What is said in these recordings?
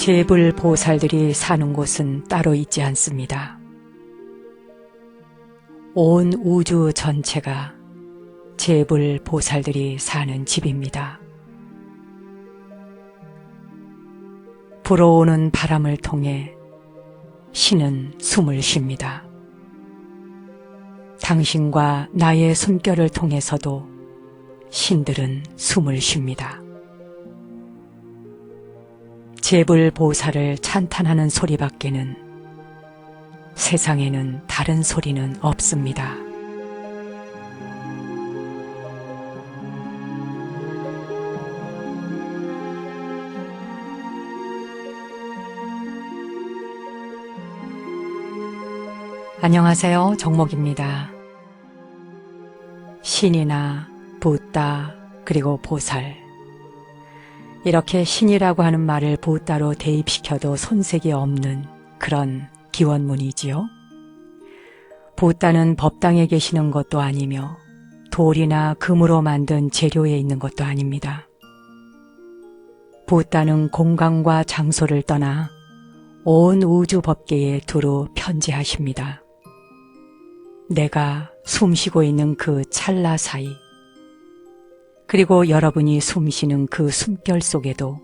제불 보살들이 사는 곳은 따로 있지 않습니다. 온 우주 전체가 제불 보살들이 사는 집입니다. 불어오는 바람을 통해 신은 숨을 쉽니다. 당신과 나의 숨결을 통해서도 신들은 숨을 쉽니다. 제불 보살을 찬탄하는 소리밖에는 세상에는 다른 소리는 없습니다. 안녕하세요. 정목입니다. 신이나 붓다 그리고 보살, 이렇게 신이라고 하는 말을 붓다로 대입시켜도 손색이 없는 그런 기원문이지요. 붓다는 법당에 계시는 것도 아니며 돌이나 금으로 만든 재료에 있는 것도 아닙니다. 붓다는 공간과 장소를 떠나 온 우주 법계에 두루 편지하십니다. 내가 숨쉬고 있는 그 찰나 사이, 그리고 여러분이 숨쉬는 그 숨결 속에도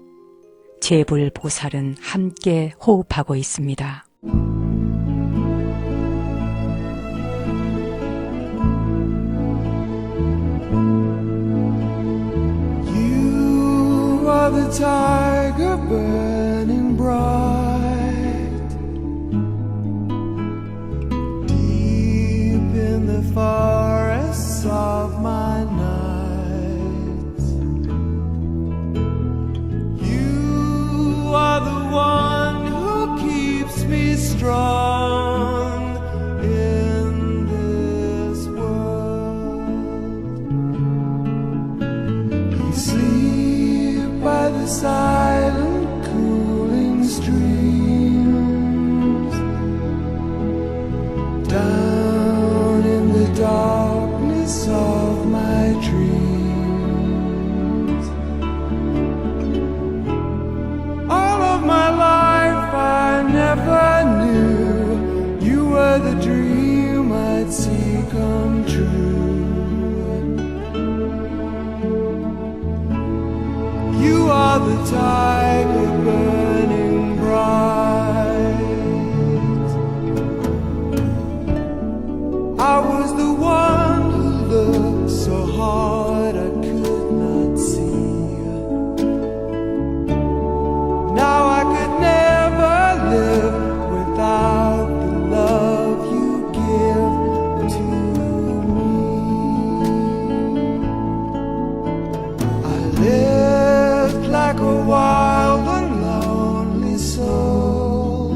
제불 보살은 함께 호흡하고 있습니다. You are the tiger burning bright, deep in the forests of my nights. You are the one who keeps me strong in this world. You sleep by the silent cooling streams, down in the darkness of my dreams. All of my life I never knew you were the dream I'd see come true. You are the tiger burning bright. I was the one who looked so hard I could not see. Now I could never live without the love you give to me. I lived like a wild and lonely soul,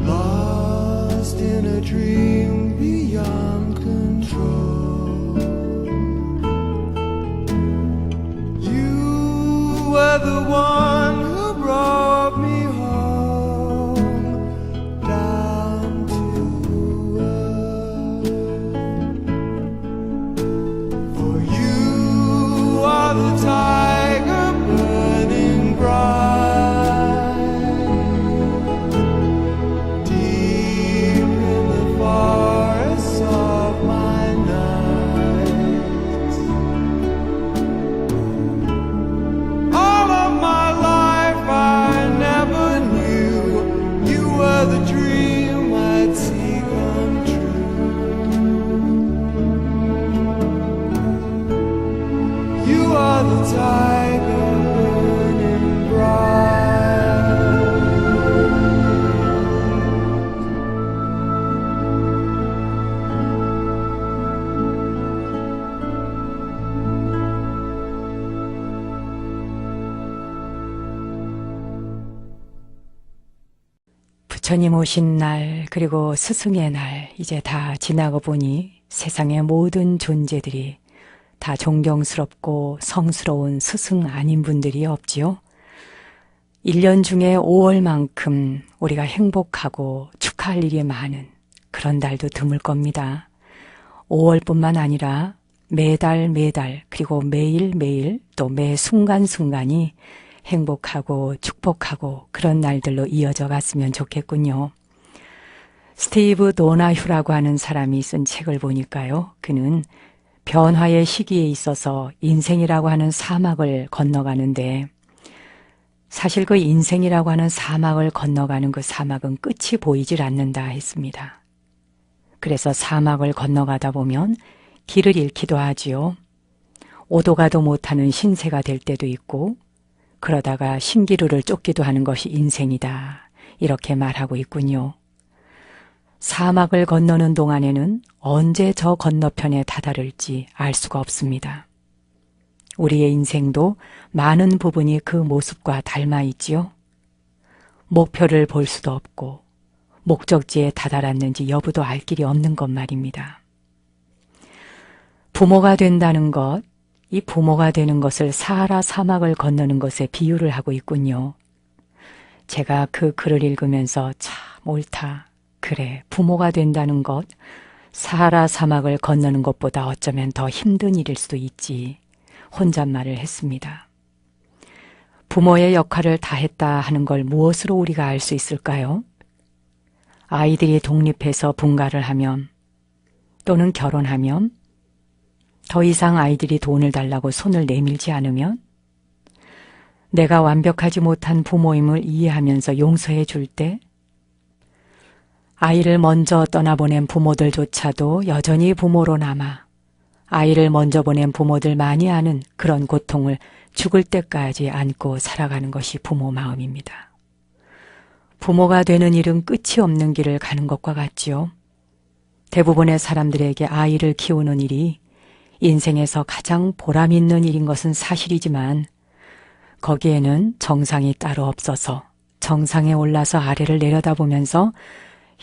lost in a dream beyond control. You were the one who brought me home, down to earth. For you are the tiger burning bright, deep in the forests of my nights. All of my life I never knew you were the dream I'd see come true. You are the tiger burning bright. 부처님 오신 날, 그리고 스승의 날, 이제 다 지나고 보니 세상의 모든 존재들이 다 존경스럽고 성스러운 스승 아닌 분들이 없지요. 1년 중에 5월만큼 우리가 행복하고 축하할 일이 많은 그런 달도 드물 겁니다. 5월뿐만 아니라 매달 그리고 매일매일 또 매 순간순간이 행복하고 축복하고 그런 날들로 이어져 갔으면 좋겠군요. 스티브 도나휴라고 하는 사람이 쓴 책을 보니까요. 그는 변화의 시기에 있어서 인생이라고 하는 사막을 건너가는데 사실 그 인생이라고 하는 사막을 건너가는 그 사막은 끝이 보이질 않는다 했습니다. 그래서 사막을 건너가다 보면 길을 잃기도 하지요. 오도 가도 못하는 신세가 될 때도 있고 그러다가 신기루를 쫓기도 하는 것이 인생이다. 이렇게 말하고 있군요. 사막을 건너는 동안에는 언제 저 건너편에 다다를지 알 수가 없습니다. 우리의 인생도 많은 부분이 그 모습과 닮아 있지요. 목표를 볼 수도 없고 목적지에 다다랐는지 여부도 알 길이 없는 것 말입니다. 부모가 된다는 것, 이 부모가 되는 것을 사하라 사막을 건너는 것에 비유를 하고 있군요. 제가 그 글을 읽으면서 참 옳다. 그래, 부모가 된다는 것, 사하라 사막을 건너는 것보다 어쩌면 더 힘든 일일 수도 있지. 혼잣말을 했습니다. 부모의 역할을 다했다 하는 걸 무엇으로 우리가 알 수 있을까요? 아이들이 독립해서 분가를 하면 또는 결혼하면 더 이상 아이들이 돈을 달라고 손을 내밀지 않으면 내가 완벽하지 못한 부모임을 이해하면서 용서해 줄 때 아이를 먼저 떠나보낸 부모들조차도 여전히 부모로 남아 아이를 먼저 보낸 부모들 많이 아는 그런 고통을 죽을 때까지 안고 살아가는 것이 부모 마음입니다. 부모가 되는 일은 끝이 없는 길을 가는 것과 같지요. 대부분의 사람들에게 아이를 키우는 일이 인생에서 가장 보람 있는 일인 것은 사실이지만 거기에는 정상이 따로 없어서 정상에 올라서 아래를 내려다보면서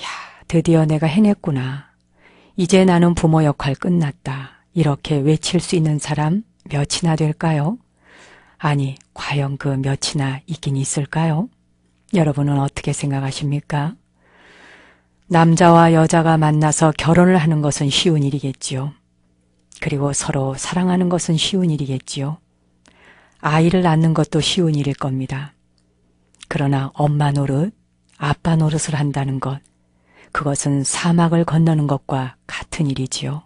야, 드디어 내가 해냈구나. 이제 나는 부모 역할 끝났다. 이렇게 외칠 수 있는 사람 몇이나 될까요? 아니, 과연 그 몇이나 있긴 있을까요? 여러분은 어떻게 생각하십니까? 남자와 여자가 만나서 결혼을 하는 것은 쉬운 일이겠지요. 그리고 서로 사랑하는 것은 쉬운 일이겠지요. 아이를 낳는 것도 쉬운 일일 겁니다. 그러나 엄마 노릇, 아빠 노릇을 한다는 것, 그것은 사막을 건너는 것과 같은 일이지요.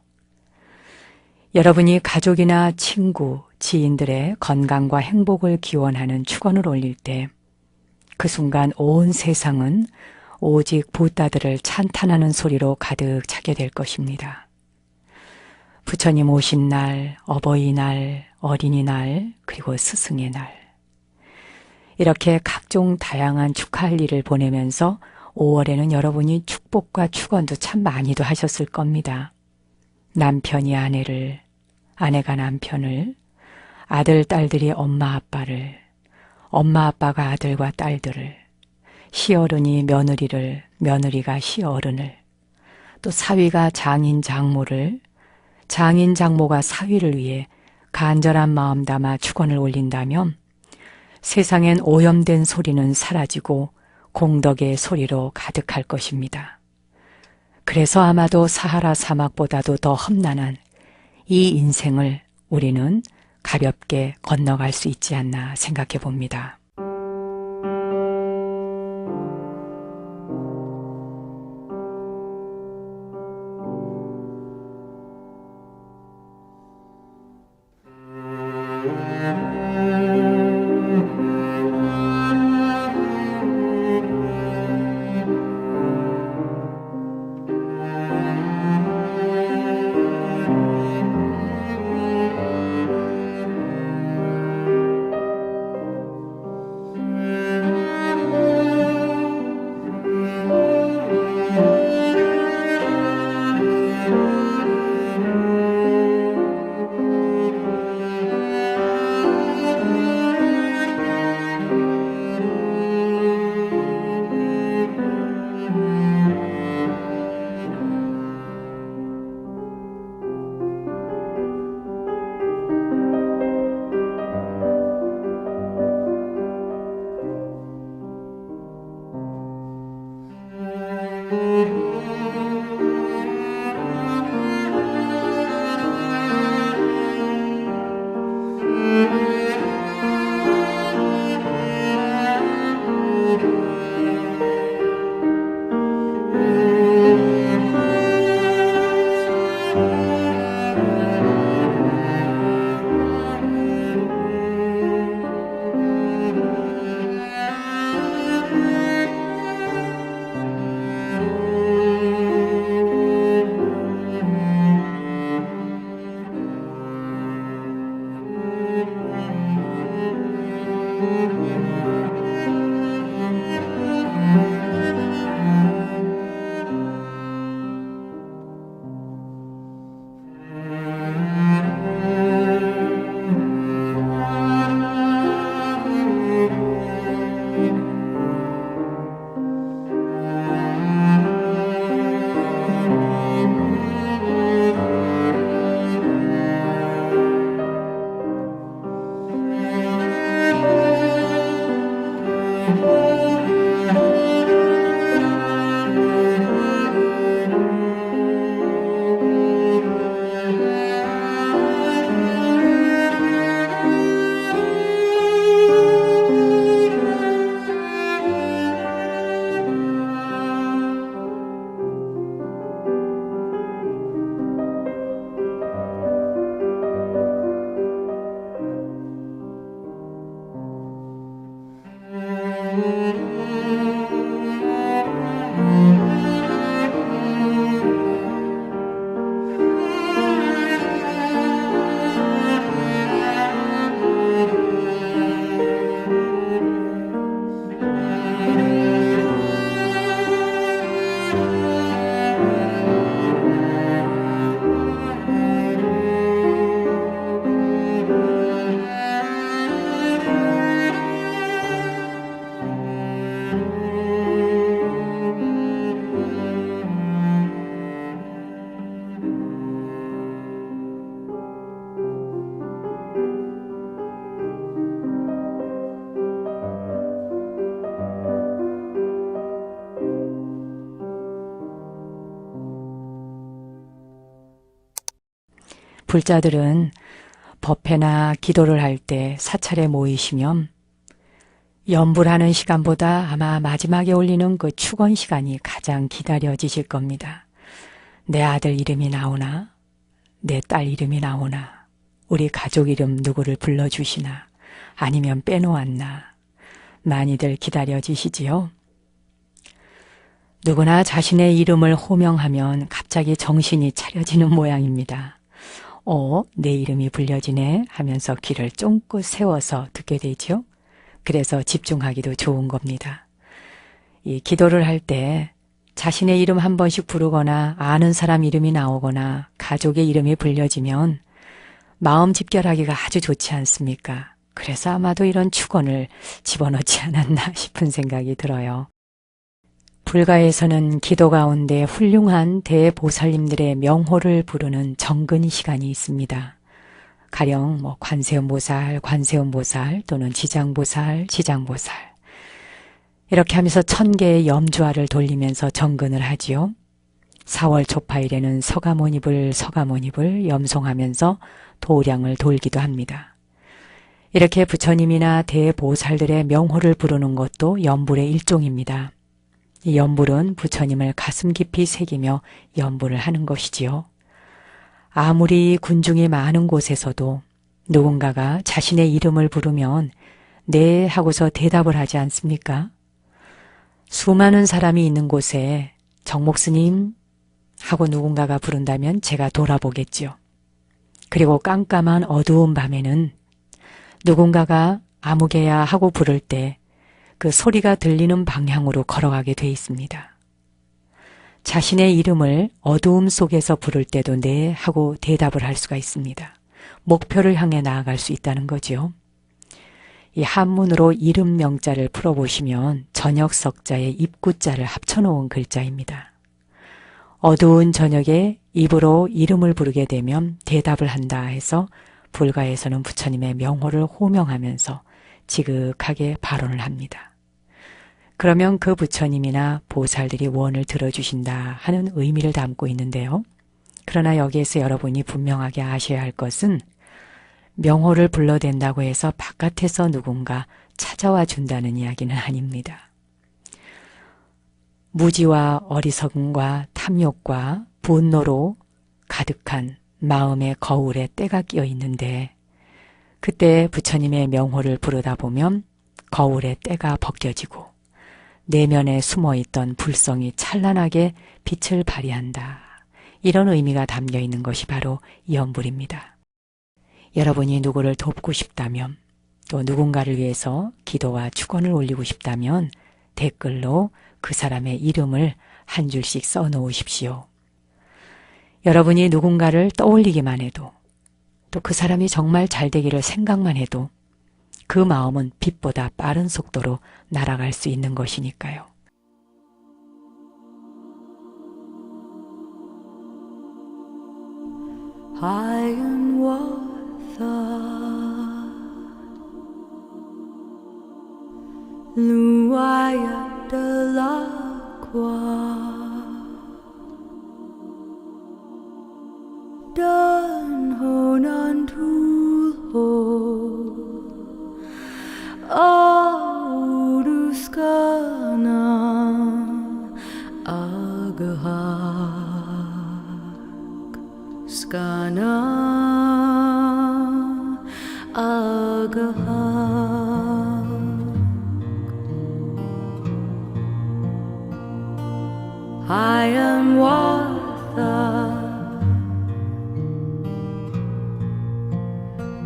여러분이 가족이나 친구, 지인들의 건강과 행복을 기원하는 축원을 올릴 때 그 순간 온 세상은 오직 부따들을 찬탄하는 소리로 가득 차게 될 것입니다. 부처님 오신 날, 어버이날, 어린이날, 그리고 스승의 날. 이렇게 각종 다양한 축하할 일을 보내면서 5월에는 여러분이 축복과 축원도 참 많이도 하셨을 겁니다. 남편이 아내를, 아내가 남편을, 아들, 딸들이 엄마, 아빠를, 엄마, 아빠가 아들과 딸들을, 시어른이 며느리를, 며느리가 시어른을, 또 사위가 장인, 장모를, 장인, 장모가 사위를 위해 간절한 마음 담아 축원을 올린다면 세상엔 오염된 소리는 사라지고 공덕의 소리로 가득할 것입니다. 그래서 아마도 사하라 사막보다도 더 험난한 이 인생을 우리는 가볍게 건너갈 수 있지 않나 생각해 봅니다. 불자들은 법회나 기도를 할 때 사찰에 모이시면 염불하는 시간보다 아마 마지막에 올리는 그 축원 시간이 가장 기다려지실 겁니다. 내 아들 이름이 나오나, 내 딸 이름이 나오나, 우리 가족 이름 누구를 불러주시나, 아니면 빼놓았나, 많이들 기다려지시지요. 누구나 자신의 이름을 호명하면 갑자기 정신이 차려지는 모양입니다. 내 이름이 불려지네 하면서 귀를 쫑긋 세워서 듣게 되죠. 그래서 집중하기도 좋은 겁니다. 이 기도를 할 때 자신의 이름 한 번씩 부르거나 아는 사람 이름이 나오거나 가족의 이름이 불려지면 마음 집결하기가 아주 좋지 않습니까? 그래서 아마도 이런 축원을 집어넣지 않았나 싶은 생각이 들어요. 불가에서는 기도 가운데 훌륭한 대보살님들의 명호를 부르는 정근 시간이 있습니다. 가령 관세음보살 또는 지장보살 이렇게 하면서 1000개의 염주화를 돌리면서 정근을 하지요. 4월 초파일에는 서가모니불 염송하면서 도량을 돌기도 합니다. 이렇게 부처님이나 대보살들의 명호를 부르는 것도 염불의 일종입니다. 이 염불은 부처님을 가슴 깊이 새기며 염불을 하는 것이지요. 아무리 군중이 많은 곳에서도 누군가가 자신의 이름을 부르면 네 하고서 대답을 하지 않습니까? 수많은 사람이 있는 곳에 정목스님 하고 누군가가 부른다면 제가 돌아보겠지요. 그리고 깜깜한 어두운 밤에는 누군가가 아무개야 하고 부를 때 그 소리가 들리는 방향으로 걸어가게 돼 있습니다. 자신의 이름을 어두움 속에서 부를 때도 네 하고 대답을 할 수가 있습니다. 목표를 향해 나아갈 수 있다는 거죠. 이 한문으로 이름 명자를 풀어보시면 저녁 석자의 입구자를 합쳐놓은 글자입니다. 어두운 저녁에 입으로 이름을 부르게 되면 대답을 한다 해서 불가에서는 부처님의 명호를 호명하면서 지극하게 발언을 합니다. 그러면 그 부처님이나 보살들이 원을 들어주신다 하는 의미를 담고 있는데요. 그러나 여기에서 여러분이 분명하게 아셔야 할 것은 명호를 불러댄다고 해서 바깥에서 누군가 찾아와 준다는 이야기는 아닙니다. 무지와 어리석음과 탐욕과 분노로 가득한 마음의 거울에 때가 끼어 있는데 그때 부처님의 명호를 부르다 보면 거울의 때가 벗겨지고 내면에 숨어있던 불성이 찬란하게 빛을 발휘한다. 이런 의미가 담겨 있는 것이 바로 염불입니다. 여러분이 누구를 돕고 싶다면 또 누군가를 위해서 기도와 축원을 올리고 싶다면 댓글로 그 사람의 이름을 한 줄씩 써 놓으십시오. 여러분이 누군가를 떠올리기만 해도 또 그 사람이 정말 잘 되기를 생각만 해도 그 마음은 빛보다 빠른 속도로 날아갈 수 있는 것이니까요. 하얀 와사 luaya del agua dan honan tulho auruskana agahak skana agahak hayan watha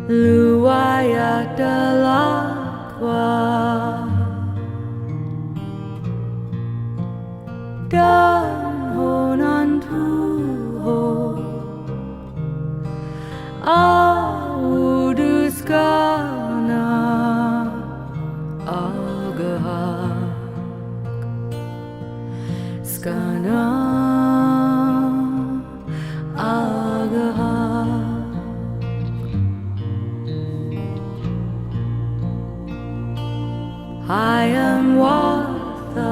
luaya del agua dan honan tuho auduskana agahak skana agahak hayan watha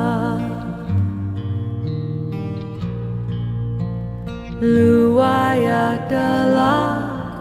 luaya del agua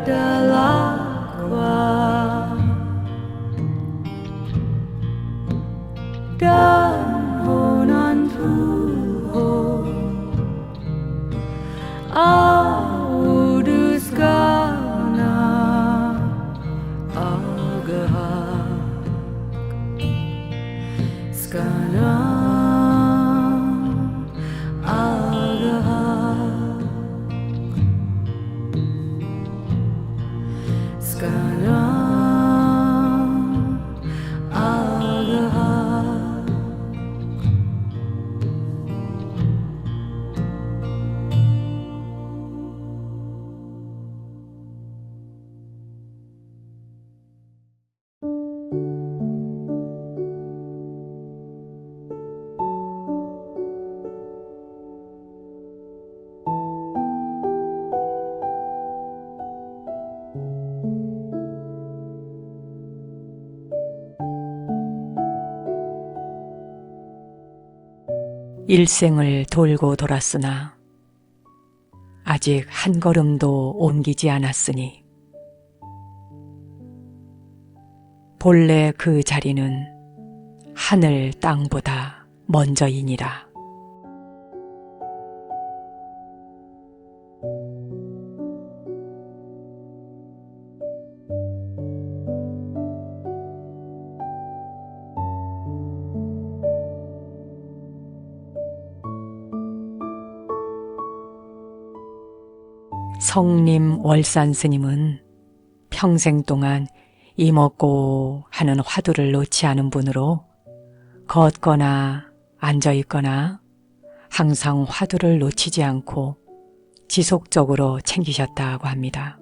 dell'acqua dan honan tuho auduskana agahak skana agahak skana agahak 일생을 돌고 돌았으나 아직 한 걸음도 옮기지 않았으니 본래 그 자리는 하늘 땅보다 먼저이니라. 성림 월산 스님은 평생 동안 이먹고 하는 화두를 놓지 않은 분으로 걷거나 앉아있거나 항상 화두를 놓치지 않고 지속적으로 챙기셨다고 합니다.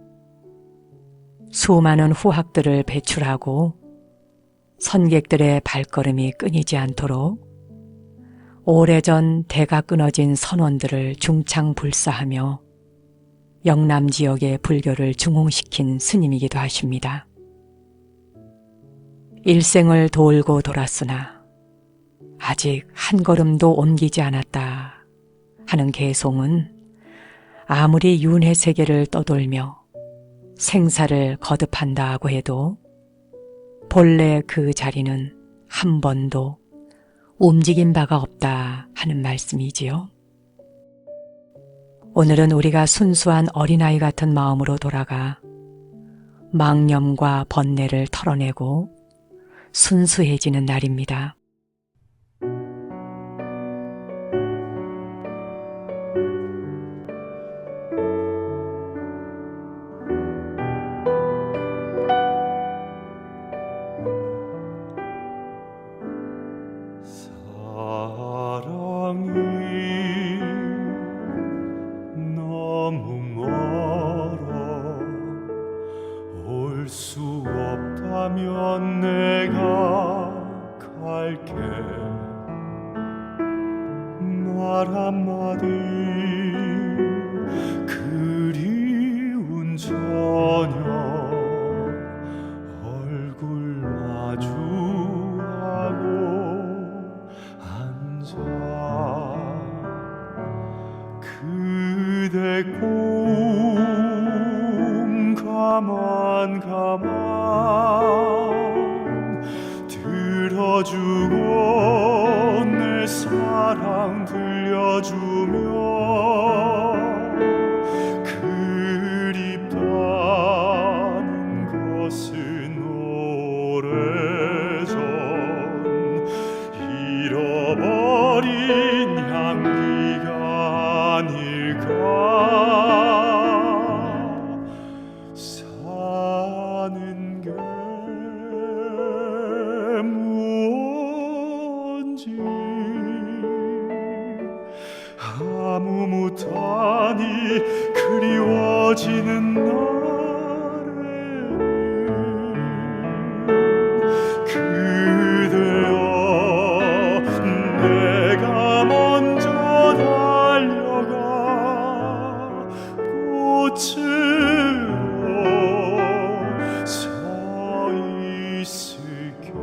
수많은 후학들을 배출하고 선객들의 발걸음이 끊이지 않도록 오래전 대가 끊어진 선원들을 중창불사하며 영남 지역의 불교를 중흥시킨 스님이기도 하십니다. 일생을 돌고 돌았으나 아직 한 걸음도 옮기지 않았다 하는 개송은 아무리 윤회 세계를 떠돌며 생사를 거듭한다고 해도 본래 그 자리는 한 번도 움직인 바가 없다 하는 말씀이지요. 오늘은 우리가 순수한 어린아이 같은 마음으로 돌아가 망념과 번뇌를 털어내고 순수해지는 날입니다. 사랑이 너무 멀어 올 수 없다면 내가 갈게 말 한마디 그리운 저녁 얼굴 마주하고 앉아 그대 꿈 가만 들어주고 내 사랑 들려주며 그립다는 것은 오래전 잃어버린 향기가 아닐까 사는 게 무언지 아무 못하니 그리워지는 날에는 그대여 내가 먼저 달려가 꽃으로 서 있을게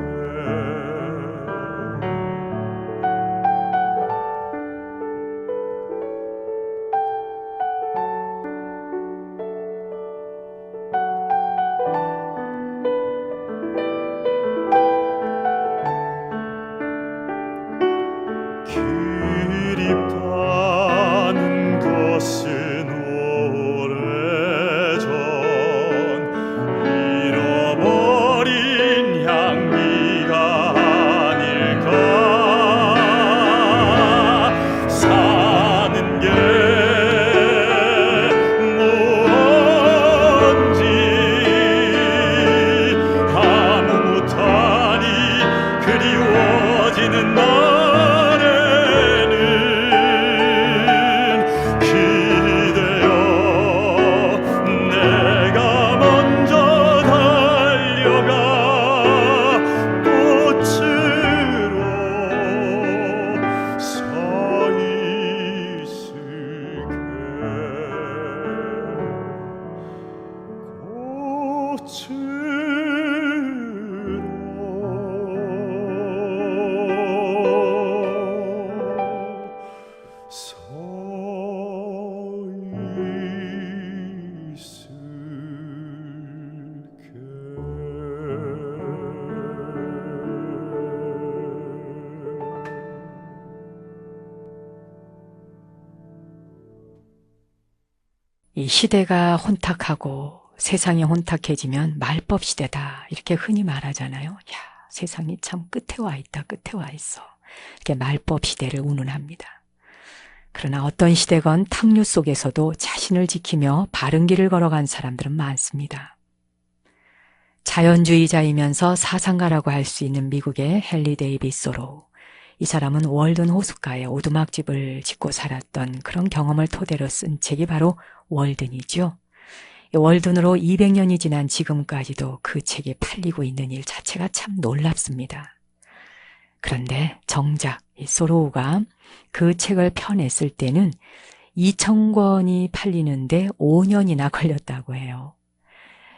서 있을게. 이 시대가 혼탁하고 세상이 혼탁해지면 말법 시대다 이렇게 흔히 말하잖아요. 야, 세상이 참 끝에 와 있다, 끝에 와 있어. 이렇게 말법 시대를 운운합니다. 그러나 어떤 시대건 탕류 속에서도 자신을 지키며 바른 길을 걸어간 사람들은 많습니다. 자연주의자이면서 사상가라고 할 수 있는 미국의 헨리 데이비스 소로우. 이 사람은 월든 호숫가에 오두막집을 짓고 살았던 그런 경험을 토대로 쓴 책이 바로 월든이죠. 월든으로 200년이 지난 지금까지도 그 책이 팔리고 있는 일 자체가 참 놀랍습니다. 그런데 정작 이 소로우가 그 책을 펴냈을 때는 2,000권이 팔리는데 5년이나 걸렸다고 해요.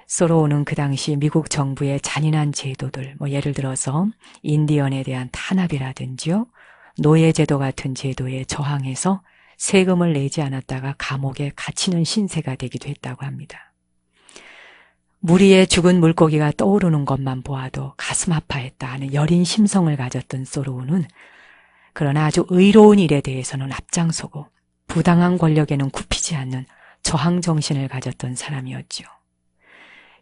소로우는 그 당시 미국 정부의 잔인한 제도들, 예를 들어서 인디언에 대한 탄압이라든지요, 노예제도 같은 제도에 저항해서 세금을 내지 않았다가 감옥에 갇히는 신세가 되기도 했다고 합니다. 물 위에 죽은 물고기가 떠오르는 것만 보아도 가슴 아파했다 하는 여린 심성을 가졌던 소로우는 그러나 아주 의로운 일에 대해서는 앞장서고 부당한 권력에는 굽히지 않는 저항 정신을 가졌던 사람이었죠.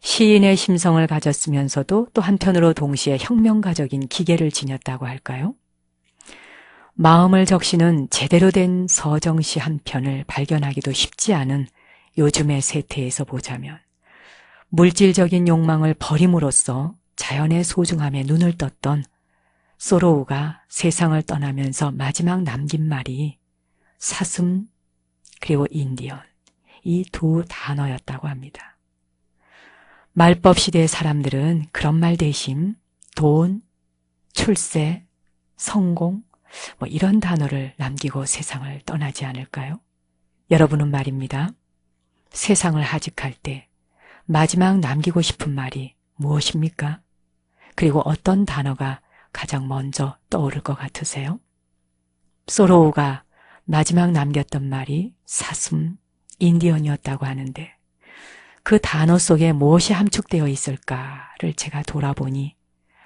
시인의 심성을 가졌으면서도 또 한편으로 동시에 혁명가적인 기계를 지녔다고 할까요? 마음을 적시는 제대로 된 서정시 한 편을 발견하기도 쉽지 않은 요즘의 세태에서 보자면 물질적인 욕망을 버림으로써 자연의 소중함에 눈을 떴던 소로우가 세상을 떠나면서 마지막 남긴 말이 사슴 그리고 인디언, 이 두 단어였다고 합니다. 말법 시대의 사람들은 그런 말 대신 돈, 출세, 성공 이런 단어를 남기고 세상을 떠나지 않을까요? 여러분은 말입니다. 세상을 하직할 때 마지막 남기고 싶은 말이 무엇입니까? 그리고 어떤 단어가 가장 먼저 떠오를 것 같으세요? 소로우가 마지막 남겼던 말이 사슴, 인디언이었다고 하는데 그 단어 속에 무엇이 함축되어 있을까를 제가 돌아보니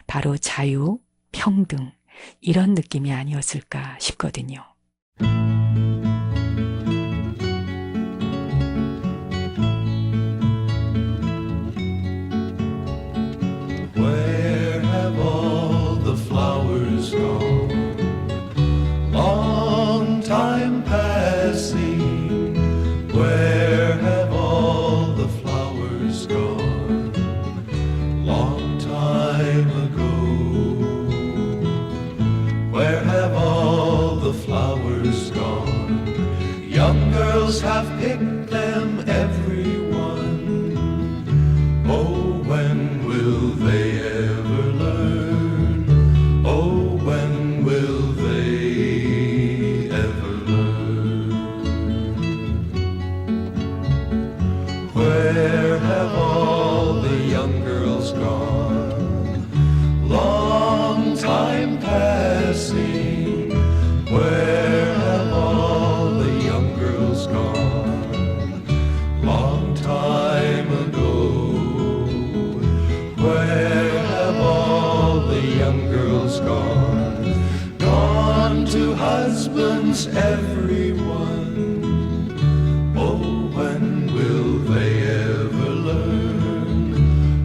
바로 자유, 평등 이런 느낌이 아니었을까 싶거든요. Where have all the flowers gone? Long time passing. Where have all the flowers gone? Long time ago. Where have all the flowers gone? Young girls have picked them, everyone. Oh, when will they ever learn? Oh, when will they ever learn? Where have all the young girls gone? Long time passing. Where have all the young girls gone? Long time ago. Where have all the young girls gone? Gone to husbands, everyone. Oh, when will they ever learn?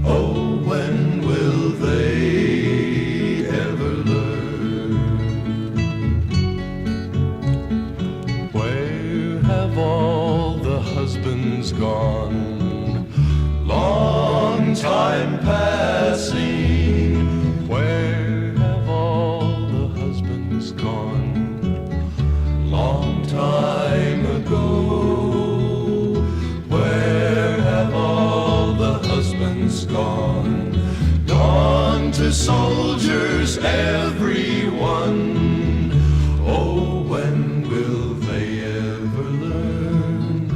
Oh, when will they ever learn? Where have all the husbands gone? Long time passing. Where have all the husbands gone? Long time ago. Where have all the husbands gone? Gone to soldiers, everyone. Oh, when will they ever learn?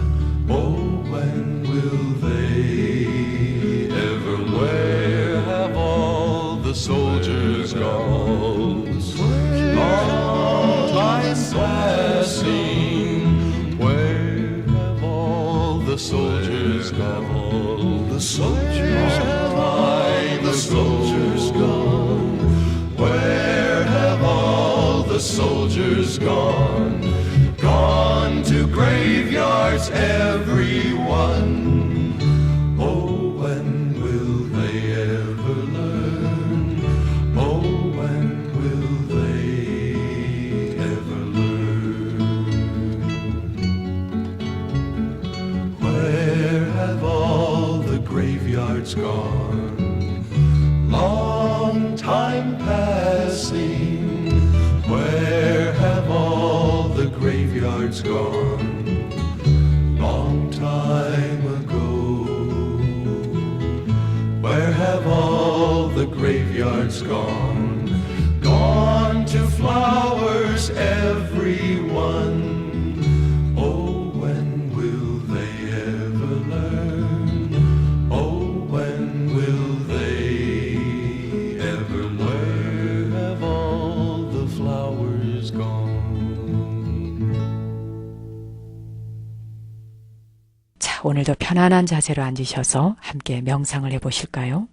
Oh, when will they ever learn? Where have all the soldiers gone? Long time passing. graveyards, everyone. Oh, when will they ever learn? Oh, when will they ever learn? Where have all the graveyards gone? Long time passing. Where have all the graveyards gone? Long time ago. Where have all the graveyards gone? Gone to flowers, everyone. Oh, when will they ever learn? Oh, when will they ever learn? Where have all the flowers gone? 자, 오늘도 편안한 자세로 앉으셔서 함께 명상을 해보실까요?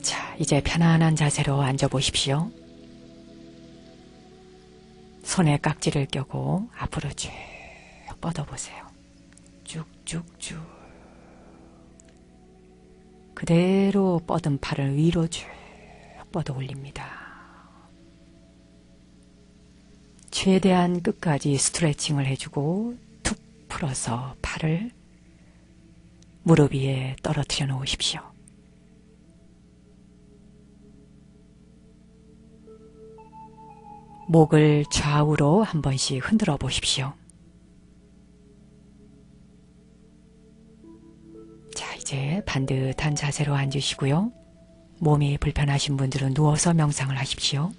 자, 이제 편안한 자세로 앉아보십시오. 손에 깍지를 껴고 앞으로 쭉 뻗어보세요. 쭉쭉쭉. 그대로 뻗은 팔을 위로 쭉 뻗어 올립니다. 최대한 끝까지 스트레칭을 해주고 툭 풀어서 팔을 무릎 위에 떨어뜨려 놓으십시오. 목을 좌우로 한 번씩 흔들어 보십시오. 자, 이제 반듯한 자세로 앉으시고요. 몸이 불편하신 분들은 누워서 명상을 하십시오.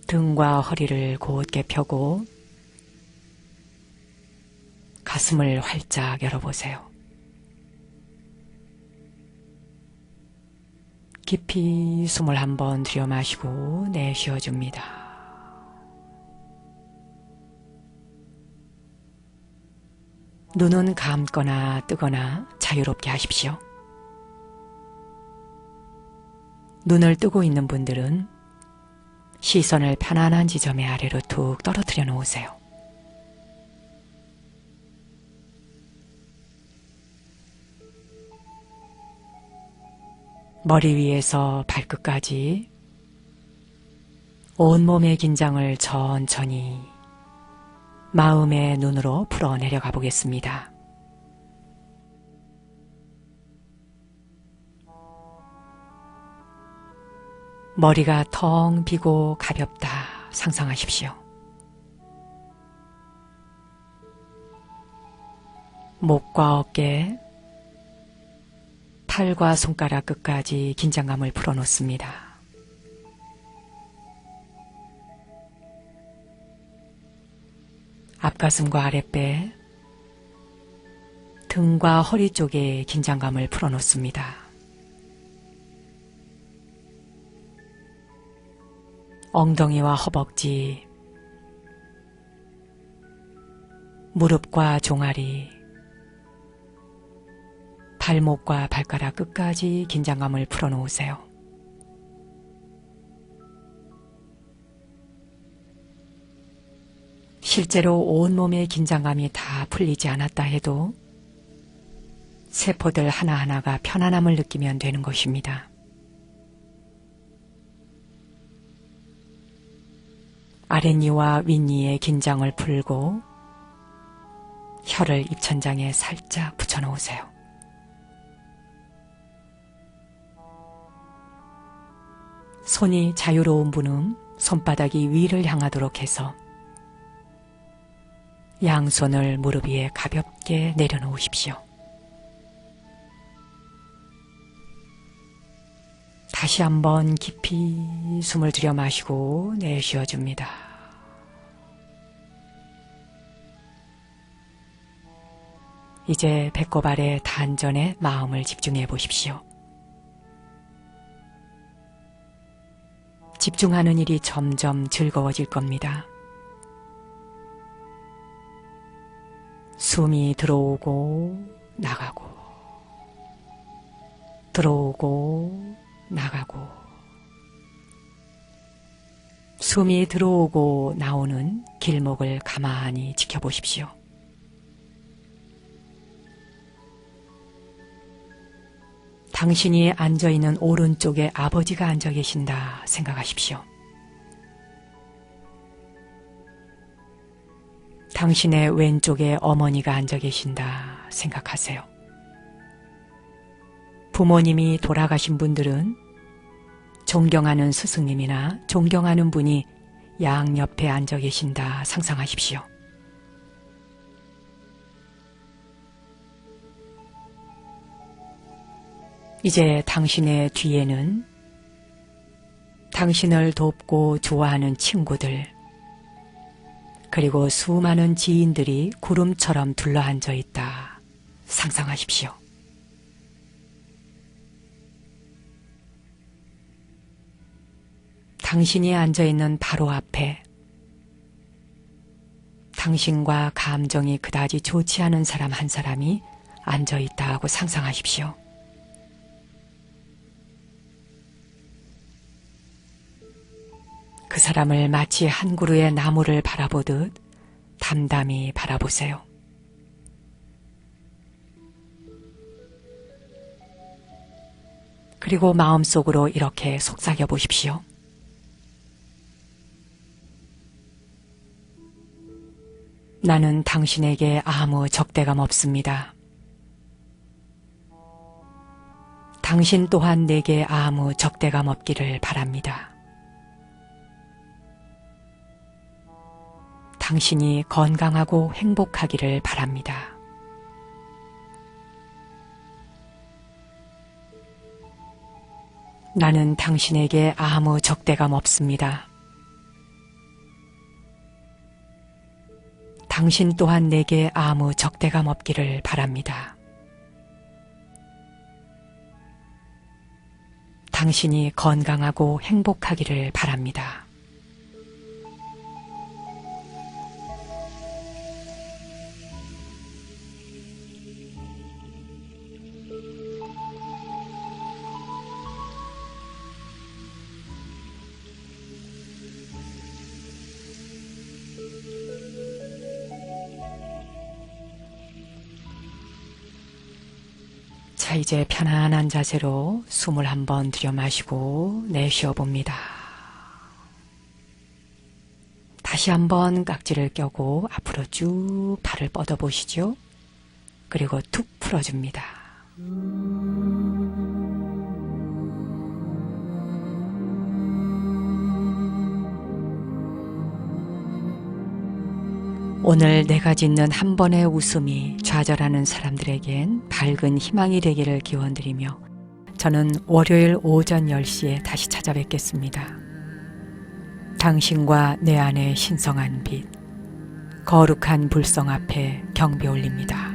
등과 허리를 곧게 펴고 가슴을 활짝 열어보세요. 깊이 숨을 한번 들여 마시고 내쉬어줍니다. 눈은 감거나 뜨거나 자유롭게 하십시오. 눈을 뜨고 있는 분들은 시선을 편안한 지점의 아래로 툭 떨어뜨려 놓으세요. 머리 위에서 발끝까지 온몸의 긴장을 천천히 마음의 눈으로 풀어 내려가 보겠습니다. 머리가 텅 비고 가볍다 상상하십시오. 목과 어깨, 팔과 손가락 끝까지 긴장감을 풀어놓습니다. 앞가슴과 아랫배, 등과 허리 쪽에 긴장감을 풀어놓습니다. 엉덩이와 허벅지, 무릎과 종아리, 발목과 발가락 끝까지 긴장감을 풀어놓으세요. 실제로 온몸의 긴장감이 다 풀리지 않았다 해도 세포들 하나하나가 편안함을 느끼면 되는 것입니다. 아랫니와 윗니의 긴장을 풀고 혀를 입천장에 살짝 붙여놓으세요. 손이 자유로운 분은 손바닥이 위를 향하도록 해서 양손을 무릎 위에 가볍게 내려놓으십시오. 다시 한번 깊이 숨을 들여 마시고 내쉬어줍니다. 이제 배꼽 아래 단전에 마음을 집중해 보십시오. 집중하는 일이 점점 즐거워질 겁니다. 숨이 들어오고 나가고, 들어오고 나가고, 숨이 들어오고 나오는 길목을 가만히 지켜보십시오. 당신이 앉아있는 오른쪽에 아버지가 앉아 계신다 생각하십시오. 당신의 왼쪽에 어머니가 앉아 계신다 생각하세요. 부모님이 돌아가신 분들은 존경하는 스승님이나 존경하는 분이 양옆에 앉아 계신다 상상하십시오. 이제 당신의 뒤에는 당신을 돕고 좋아하는 친구들, 그리고 수많은 지인들이 구름처럼 둘러앉아 있다 상상하십시오. 당신이 앉아있는 바로 앞에 당신과 감정이 그다지 좋지 않은 사람 한 사람이 앉아있다 하고 상상하십시오. 그 사람을 마치 한 그루의 나무를 바라보듯 담담히 바라보세요. 그리고 마음속으로 이렇게 속삭여 보십시오. 나는 당신에게 아무 적대감 없습니다. 당신 또한 내게 아무 적대감 없기를 바랍니다. 당신이 건강하고 행복하기를 바랍니다. 나는 당신에게 아무 적대감 없습니다. 당신 또한 내게 아무 적대감 없기를 바랍니다. 당신이 건강하고 행복하기를 바랍니다. 자, 이제 편안한 자세로 숨을 한번 들여 마시고 내쉬어 봅니다. 다시 한번 깍지를 껴고 앞으로 쭉 팔을 뻗어 보시죠. 그리고 툭 풀어줍니다. 오늘 내가 짓는 한 번의 웃음이 좌절하는 사람들에겐 밝은 희망이 되기를 기원드리며 저는 월요일 오전 10시에 다시 찾아뵙겠습니다. 당신과 내 안의 신성한 빛, 거룩한 불성 앞에 경배 올립니다.